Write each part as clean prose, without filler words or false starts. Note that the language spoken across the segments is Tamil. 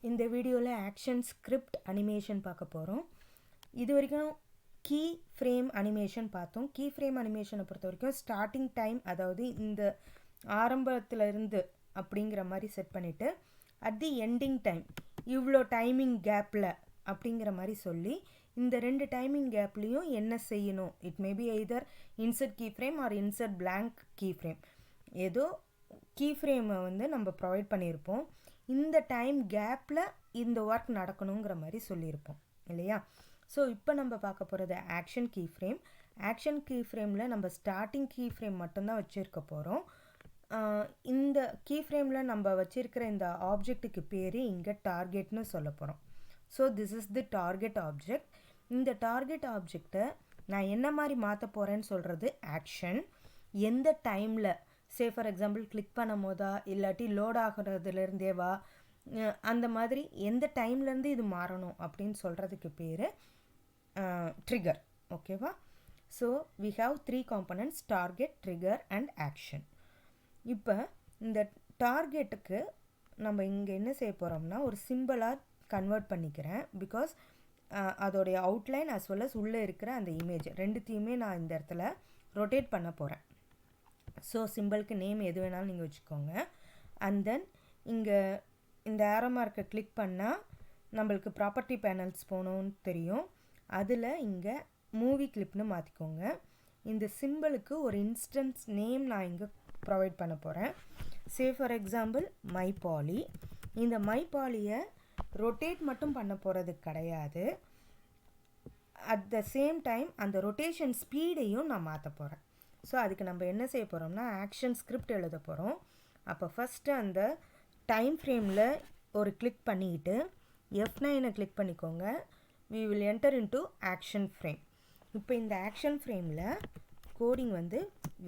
இந்த வீடியோவில் ஆக்ஷன் ஸ்கிரிப்ட் அனிமேஷன் பார்க்க போகிறோம். இது வரைக்கும் கீ ஃப்ரேம் அனிமேஷன் பார்த்தோம். கீ ஃப்ரேம் அனிமேஷனை பொறுத்த வரைக்கும் ஸ்டார்டிங் டைம், அதாவது இந்த ஆரம்பத்தில் இருந்து அப்படிங்கிற மாதிரி செட் பண்ணிவிட்டு அட் தி எண்டிங் டைம் இவ்வளோ டைமிங் கேப்பில் அப்படிங்கிற மாதிரி சொல்லி இந்த ரெண்டு டைமிங் கேப்லேயும் என்ன செய்யணும், it maybe either insert key frame or insert blank key frame, ஏதோ கீ ஃப்ரேமை வந்து நம்ம ப்ரொவைட் பண்ணியிருப்போம். இந்த டைம் கேப்பில் இந்த ஒர்க் நடக்கணுங்கிற மாதிரி சொல்லியிருப்போம் இல்லையா. ஸோ இப்போ நம்ம பார்க்க போகிறது action key frame. Action key ஃப்ரேமில் நம்ம ஸ்டார்டிங் கீ ஃப்ரேம் மட்டும்தான் வச்சுருக்க போகிறோம். இந்த கீ ஃப்ரேமில் நம்ம வச்சுருக்கிற இந்த ஆப்ஜெக்ட்டுக்கு பேர் இங்கே டார்கெட்னு சொல்ல போகிறோம். So this is the target object. இந்த டார்கெட் ஆப்ஜெக்டை நான் என்ன மாதிரி மாற்ற போகிறேன்னு சொல்கிறது ஆக்ஷன். எந்த டைமில், சே ஃபார் எக்ஸாம்பிள் கிளிக் பண்ணும் போதா இல்லாட்டி லோட் ஆகிறதுலேருந்தேவா, அந்த மாதிரி எந்த டைம்லேருந்து இது மாறணும் அப்படின்னு சொல்கிறதுக்கு பேர் ட்ரிகர். ஓகேவா. So we have 3 components: target, trigger and action. இப்போ இந்த டார்கெட்டுக்கு நம்ம இங்கே என்ன செய்ய போகிறோம்னா ஒரு சிம்பிளாக கன்வெர்ட் பண்ணிக்கிறேன். பிகாஸ் அதோடைய அவுட்லைன் அஸ் வெல் அஸ் உள்ளே இருக்கிற அந்த இமேஜ் ரெண்டுத்தையுமே நான் இந்த இடத்துல ரொட்டேட் பண்ண போகிறேன். ஸோ சிம்பிளுக்கு நேம் எது வேணாலும் நீங்கள் வச்சுக்கோங்க. அண்ட் தென் இங்கே இந்த ஆரோ மார்க்கை கிளிக் பண்ணால் நம்மளுக்கு ப்ராப்பர்ட்டி பேனல்ஸ் போகணுன்னு தெரியும். அதில் இங்கே மூவி கிளிப்னு மாற்றிக்கோங்க. இந்த சிம்பிளுக்கு ஒரு இன்ஸ்டன்ஸ் நேம் நான் இங்கே ப்ரொவைட் பண்ண போகிறேன். Say for example my poly. இந்த மை பாலியை ரொட்டேட் மட்டும் பண்ண போகிறது கிடையாது, அட் த சேம் டைம் அந்த ரொட்டேஷன் ஸ்பீடையும் நான் மாற்ற போகிறேன். ஸோ அதுக்கு நம்ம என்ன செய்ய போகிறோம்னா ஆக்ஷன் ஸ்கிரிப்ட் எழுத போகிறோம். அப்போ ஃபஸ்ட்டு அந்த டைம் ஃப்ரேமில் ஒரு கிளிக் பண்ணிக்கிட்டு F9 கிளிக் பண்ணிக்கோங்க. we will enter into action frame. இப்போ இந்த ஆக்ஷன் ஃப்ரேமில் கோடிங் வந்து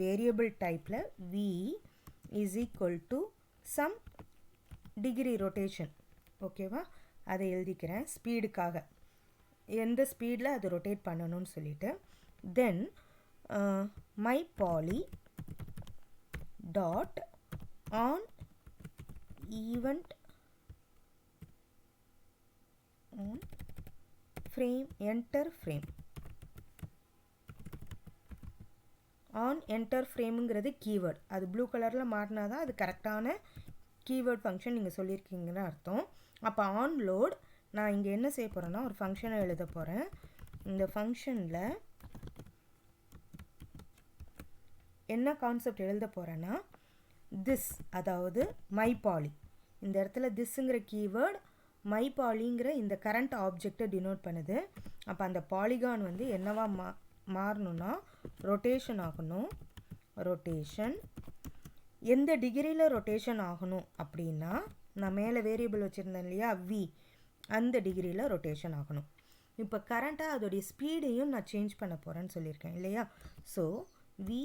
வேரியபிள் டைப்பில் v is equal to some degree rotation. ஓகேவா. அதை எழுதிக்கிறேன் ஸ்பீடுக்காக, எந்த ஸ்பீடில் அது ரொட்டேட் பண்ணணும்னு சொல்லிட்டு. Then my poly dot on event on frame enter frame. On enter ஃப்ரேமுங்கிறது கீவேர்ட். அது ப்ளூ கலரில் மாட்டினா தான் அது கரெக்டான கீவேர்ட் ஃபங்க்ஷன் நீங்கள் சொல்லியிருக்கீங்கன்னு அர்த்தம். அப்போ ஆன் லோட் நான் இங்கே என்ன செய்ய போகிறேன்னா ஒரு ஃபங்க்ஷனை எழுத போகிறேன். இந்த ஃபங்க்ஷனில் என்ன கான்செப்ட் எழுத போகிறேன்னா திஸ், அதாவது மை பாலி. இந்த இடத்துல திஸ்ங்கிற கீவேர்ட் மை பாலிங்கிற இந்த கரண்ட் ஆப்ஜெக்டை டினோட் பண்ணுது. அப்போ அந்த பாலிகான் வந்து என்னவா மாறணும்னா ரொட்டேஷன் ஆகணும். ரொட்டேஷன் எந்த டிகிரியில் ரொட்டேஷன் ஆகணும் அப்படின்னா, நான் மேலே வேரியபிள் வச்சுருந்தேன் இல்லையா வி, அந்த டிகிரியில் ரொட்டேஷன் ஆகணும். இப்போ கரண்ட்டாக அதோடைய ஸ்பீடையும் நான் சேஞ்ச் பண்ண போகிறேன்னு சொல்லியிருக்கேன் இல்லையா. ஸோ வி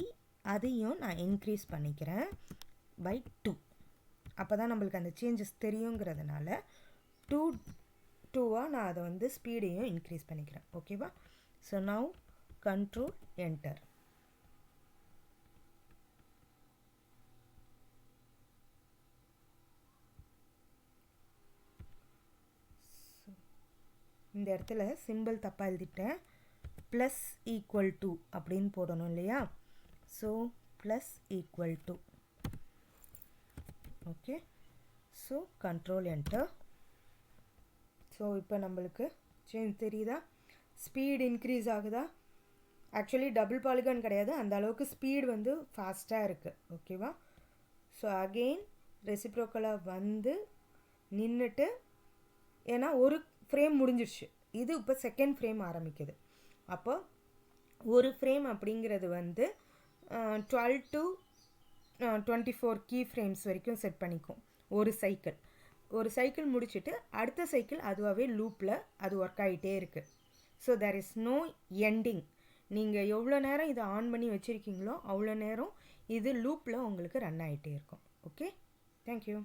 அதையும் நான் இன்க்ரீஸ் பண்ணிக்கிறேன் by 2. அப்போ தான் நம்மளுக்கு அந்த சேஞ்சஸ் தெரியுங்கிறதுனால 2 நான் அதை வந்து ஸ்பீடையும் இன்க்ரீஸ் பண்ணிக்கிறேன். ஓகேவா. So now control enter. இந்த இடத்துல சிம்பிள் தப்பாக எழுதிட்டேன். ப்ளஸ் ஈக்குவல் டு அப்படின்னு போடணும் இல்லையா. So plus equal to. Okay. So control enter. So இப்போ நம்மளுக்கு சேஞ்ச் தெரியுதா, ஸ்பீடு இன்க்ரீஸ் ஆகுதா. ஆக்சுவலி டபுள் பாலிகான் கிடையாது, அந்த அளவுக்கு ஸ்பீடு வந்து ஃபாஸ்ட்டாக இருக்குது. ஓகேவா. ஸோ அகெயின் ரெசிப்ரோக்கலாக வந்து நின்றுட்டு, ஏன்னா ஒரு ஃப்ரேம் முடிஞ்சிடுச்சு, இது இப்போ செகண்ட் ஃப்ரேம் ஆரம்பிக்குது. அப்போ ஒரு ஃப்ரேம் அப்படிங்கிறது வந்து 12 to 24 கீ ஃப்ரேம்ஸ் வரைக்கும் செட் பண்ணிக்கும் ஒரு சைக்கிள். ஒரு சைக்கிள் முடிச்சுட்டு அடுத்த சைக்கிள் அதுவாகவே லூப்பில் அது ஒர்க் ஆகிட்டே இருக்குது. So there is no ending. நீங்கள் எவ்வளோ நேரம் இதை ஆன் பண்ணி வச்சுருக்கீங்களோ அவ்வளோ நேரம் இது லூப்பில் உங்களுக்கு ரன் ஆகிட்டே இருக்கும். Okay, thank you.